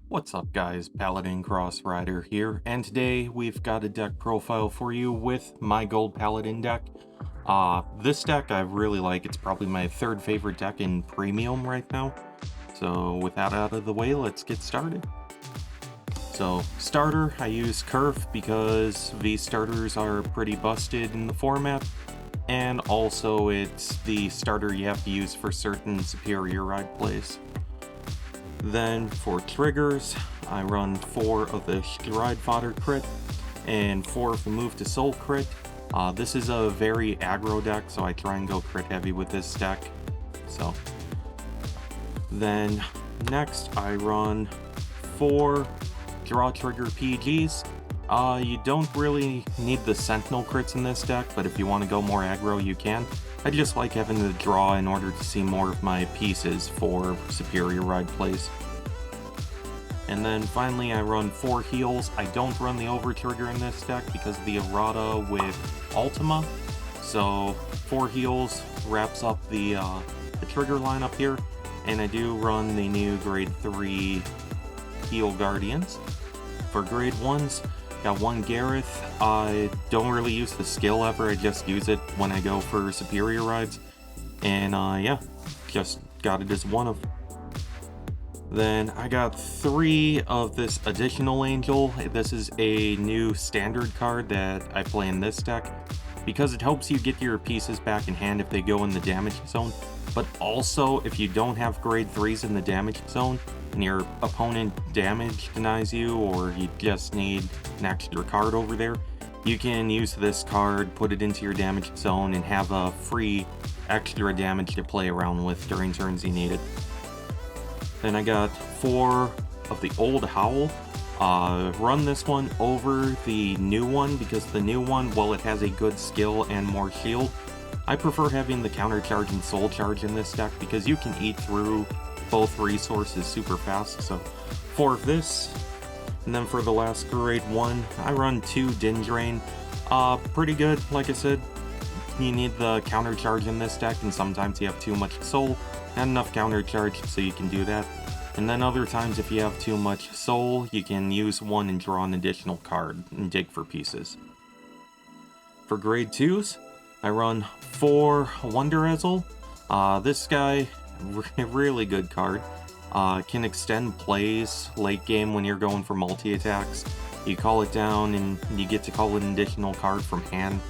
What's up guys, Paladin Cross Rider here, and today we've got a deck profile for you with my gold Paladin deck. This deck I really like. It's probably my third favorite deck in Premium right now. So with that out of the way, let's get started. So starter, I use Kerf because V starters are pretty busted in the format, and also it's the starter you have to use for certain superior ride plays. Then for triggers, I run 4 of the Stride Fodder crit and 4 of the Move to Soul crit. This is a very aggro deck, so I try and go crit heavy with this deck. So then next I run 4 draw trigger PGs. You don't really need the Sentinel crits in this deck, but if you want to go more aggro, you can. I just like having the draw in order to see more of my pieces for superior ride plays. And then finally I run 4 heals. I don't run the over trigger in this deck because of the errata with Ultima. So 4 heals wraps up the trigger lineup here. And I do run the new grade 3 heal guardians. For grade 1s, got 1 Gareth. I don't really use the skill ever, I just use it when I go for superior rides. And yeah, just got it as one of. Then I got 3 of this additional angel. This is a new standard card that I play in this deck because it helps you get your pieces back in hand if they go in the damage zone. But also, if you don't have grade 3s in the damage zone and your opponent damage denies you, or you just need an extra card over there, you can use this card, put it into your damage zone, and have a free extra damage to play around with during turns you need it. Then I got 4 of the old Howl. Run this one over the new one because the new one, while it has a good skill and more shield, I prefer having the counter charge and soul charge in this deck because you can eat through both resources super fast. So 4 of this. And then for the last grade 1, I run 2 Din Drain. Pretty good, like I said. You need the counter charge in this deck, and sometimes you have too much soul, not enough counter charge, so you can do that. And then other times, if you have too much soul, you can use 1 and draw an additional card and dig for pieces. For grade 2s, I run 4 Wonder Ezel. This guy, really good card. Can extend plays late game when you're going for multi-attacks. You call it down and you get to call an additional card from hand.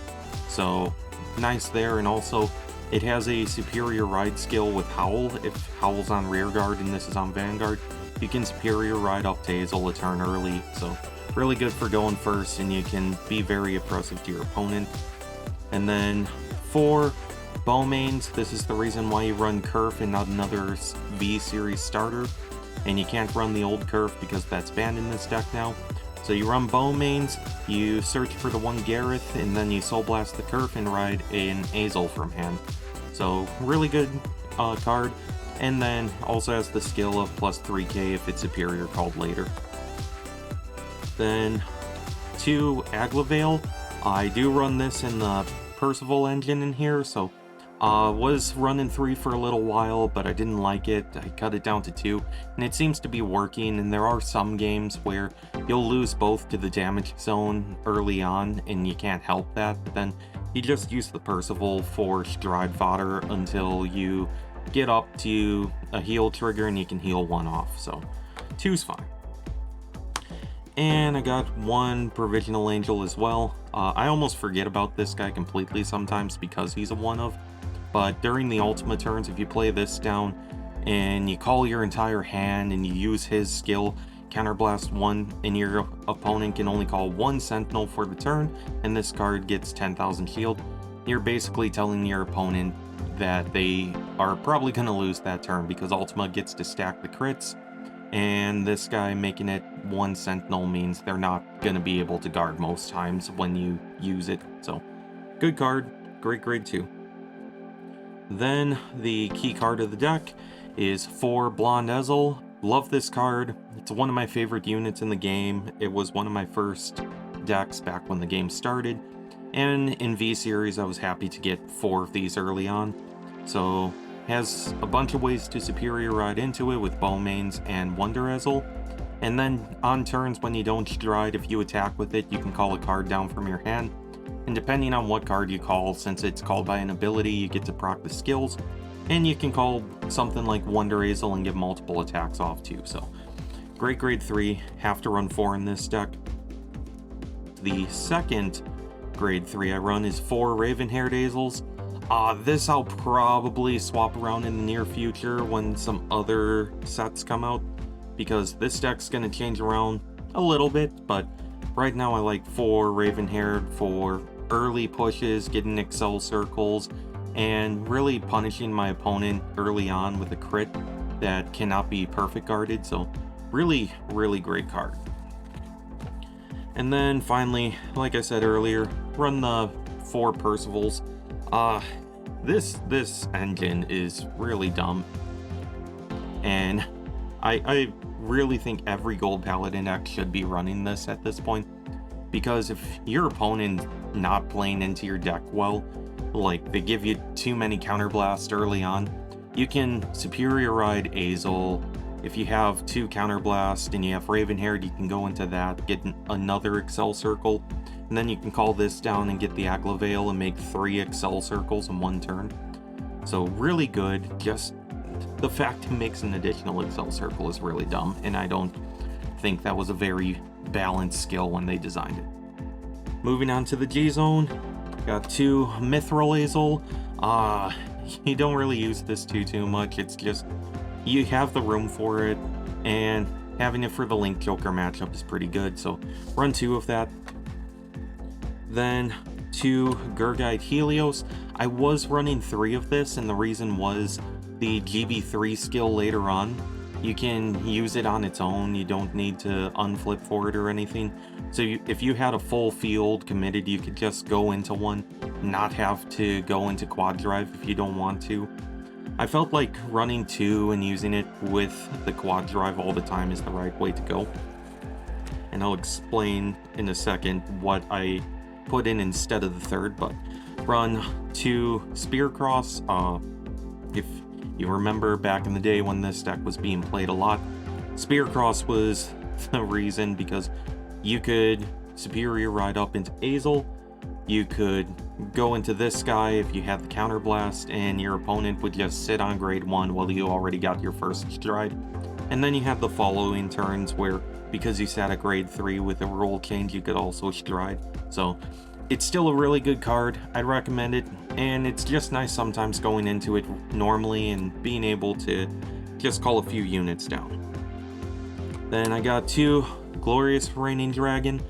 So nice there, and also it has a superior ride skill with Howl. If Howl's on rear guard and this is on vanguard, you can superior ride up to Ezel a turn early. So really good for going first, and you can be very oppressive to your opponent. And then 4 Bowmains. This is the reason why you run Kerf and not another V series starter. And you can't run the old Kerf because that's banned in this deck now. So you run Bowmains, you search for the 1 Gareth, and then you Soul Blast the Kerf and ride an Ezel from hand. So really good card. And then also has the skill of plus 3k if it's superior called later. Then 2 Aglavale. I do run this in the Percival engine in here, so was running 3 for a little while, but I didn't like it. I cut it down to 2, and it seems to be working, and there are some games where you'll lose both to the damage zone early on, and you can't help that, but then you just use the Percival for Stride Fodder until you get up to a heal trigger and you can heal 1 off, so 2's fine. And I got 1 Provisional Angel as well. I almost forget about this guy completely sometimes because he's a 1 of, but during the Ultima turns, if you play this down and you call your entire hand and you use his skill, Counterblast 1, and your opponent can only call 1 Sentinel for the turn, and this card gets 10,000 shield, you're basically telling your opponent that they are probably going to lose that turn because Ultima gets to stack the crits, and this guy making it 1 Sentinel means they're not going to be able to guard most times when you use it. So, good card, great grade 2. Then, the key card of the deck is 4 Blonde Ezel. Love this card. It's one of my favorite units in the game. It was one of my first decks back when the game started. And in V-Series, I was happy to get 4 of these early on. So, has a bunch of ways to superior ride into it with Bowmains and Wonder Ezel. And then on turns when you don't stride, if you attack with it, you can call a card down from your hand. And depending on what card you call, since it's called by an ability, you get to proc the skills. And you can call something like Wonder Ezel and get multiple attacks off too. So great grade 3, have to run 4 in this deck. The second grade 3 I run is 4 Raven-haired Ezels. This I'll probably swap around in the near future when some other sets come out, because this deck's going to change around a little bit, but right now I like 4 Raven-haired for early pushes, getting Excel circles, and really punishing my opponent early on with a crit that cannot be perfect guarded. So really, really great card. And then finally, like I said earlier, run the 4 Percivals. This engine is really dumb, and I really think every gold Paladin deck should be running this at this point, because if your opponent's not playing into your deck well, like they give you too many counterblast early on, you can Superior Ride Ezel. If you have 2 counterblast and you have Raven-haired, you can go into that, get another Excel circle, and then you can call this down and get the Aglavale and make 3 Excel circles in 1 turn. So really good. Just the fact it makes an additional Excel circle is really dumb, and I don't think that was a very balanced skill when they designed it. Moving on to the G-Zone, got 2 Mithril Ezel. You don't really use this too much. It's just you have the room for it, and having it for the Link Joker matchup is pretty good, so run 2 of that. Then 2 Gurgite Helios. I was running 3 of this, and the reason was the GB3 skill later on. You can use it on its own, you don't need to unflip for it or anything. So if you had a full field committed, you could just go into one, not have to go into quad drive if you don't want to. I felt like running 2 and using it with the quad drive all the time is the right way to go. And I'll explain in a second what I put in instead of the 3rd, but run 2 Spear Cross. If you remember back in the day when this deck was being played a lot, Spear Cross was the reason, because you could Superior Ride up into Ezel, you could go into this guy if you had the counterblast, and your opponent would just sit on grade 1 while you already got your first stride. And then you had the following turns where, because you sat at grade 3 with a rule change, you could also stride. So it's still a really good card. I'd recommend it, and it's just nice sometimes going into it normally and being able to just call a few units down. Then I got 2 Glorious Reigning Dragon.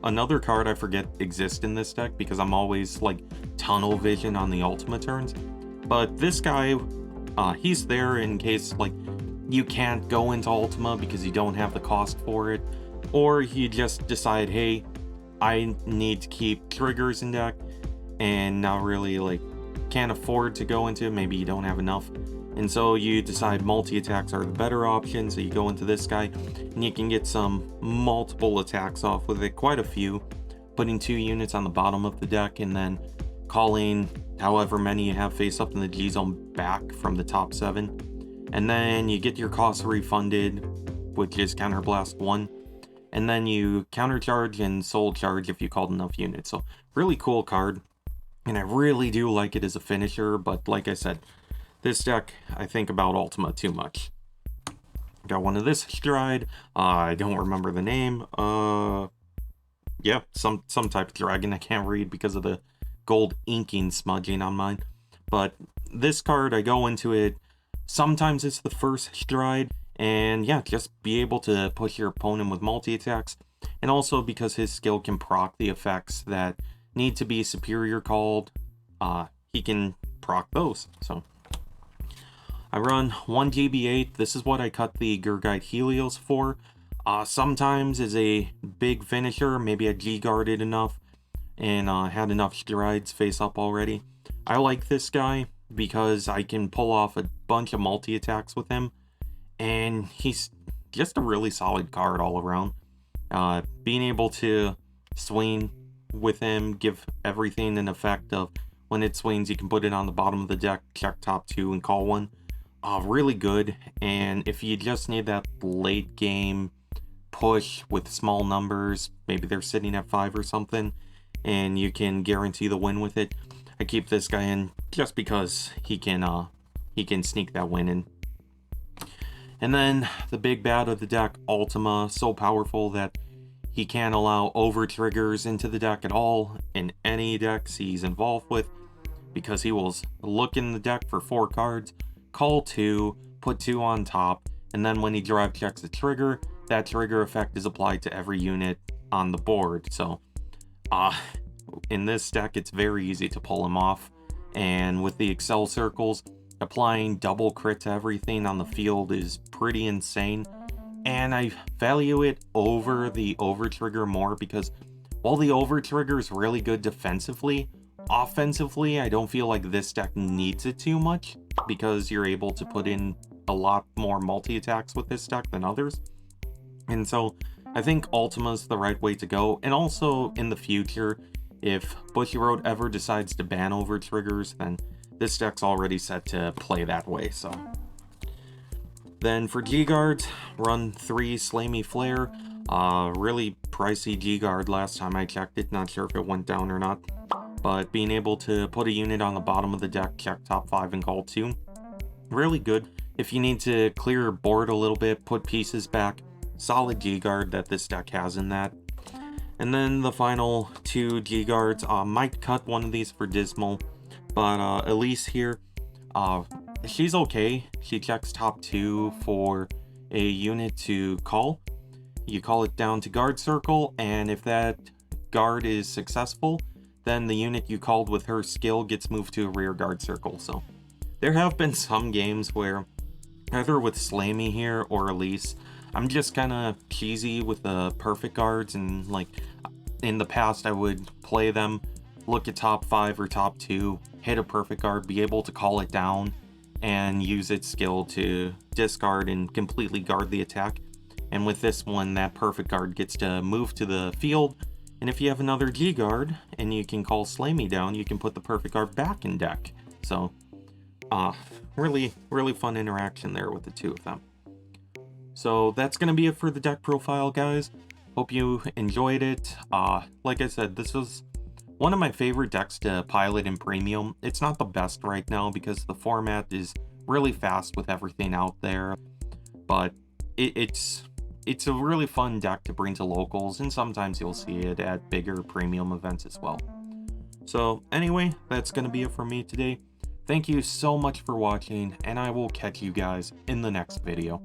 Another card I forget exists in this deck because I'm always like tunnel vision on the Ultima turns. But this guy, he's there in case like you can't go into Ultima because you don't have the cost for it, or you just decide, hey, I need to keep triggers in deck and not really like can't afford to go into it, maybe you don't have enough, and so you decide multi-attacks are the better option, so you go into this guy and you can get some multiple attacks off with it, quite a few, putting 2 units on the bottom of the deck and then calling however many you have face up in the G-Zone back from the top 7, and then you get your cost refunded, which is Counterblast 1, and then you countercharge and soul charge if you called enough units. So really cool card, and I really do like it as a finisher, but like I said, this deck, I think about Ultima too much. Got one of this stride, I don't remember the name, yeah, some type of dragon I can't read because of the gold inking smudging on mine. But this card, I go into it, sometimes it's the first stride, and yeah, just be able to push your opponent with multi-attacks, and also because his skill can proc the effects that need to be superior called, he can proc those. So I run 1 GB8. This is what I cut the Gurgite Helios for. Sometimes as a big finisher, maybe I G-guarded enough and had enough strides face up already. I like this guy because I can pull off a bunch of multi-attacks with him, and he's just a really solid card all around. Being able to swing with him, give everything an effect of when it swings, you can put it on the bottom of the deck, check top 2, and call one. really good. And if you just need that late game push with small numbers, maybe they're sitting at 5 or something, and you can guarantee the win with it, I keep this guy in just because he can sneak that win in. And then the big bad of the deck, Ultima, so powerful that he can't allow over triggers into the deck at all in any decks he's involved with, because he will look in the deck for 4 cards, call 2, put 2 on top, and then when he drive checks a trigger, that trigger effect is applied to every unit on the board. So in this deck, it's very easy to pull him off, and with the Ezel circles, applying double crit to everything on the field is pretty insane. And I value it over the over trigger more, because while the over trigger is really good defensively, offensively I don't feel like this deck needs it too much, because you're able to put in a lot more multi-attacks with this deck than others. And so I think Ultima's the right way to go. And also in the future, if Bushiroad ever decides to ban over triggers, then this deck's already set to play that way. So then for G-Guards, run 3 Slay Me Flare. Really pricey G-Guard last time I checked it, not sure if it went down or not. But being able to put a unit on the bottom of the deck, check top 5 and call 2, really good. If you need to clear your board a little bit, put pieces back, solid G-Guard that this deck has in that. And then the final 2 G-Guards, might cut one of these for Dismal, but Elise here, she's okay. She checks top 2 for a unit to call. You call it down to guard circle, and if that guard is successful, then the unit you called with her skill gets moved to a rear guard circle. So there have been some games where, either with Slay Me here or Elise, I'm just kind of cheesy with the perfect guards, and like in the past I would play them, look at top 5 or top 2, hit a perfect guard, be able to call it down, and use its skill to discard and completely guard the attack. And with this one, that perfect guard gets to move to the field, and if you have another G guard and you can call Slay Me down, you can put the perfect guard back in deck. So really fun interaction there with the 2 of them. So that's gonna be it for the deck profile, guys. Hope you enjoyed it. Like I said, this was one of my favorite decks to pilot in Premium. It's not the best right now because the format is really fast with everything out there, but it's a really fun deck to bring to locals, and sometimes you'll see it at bigger Premium events as well. So anyway, that's going to be it for me today. Thank you so much for watching, and I will catch you guys in the next video.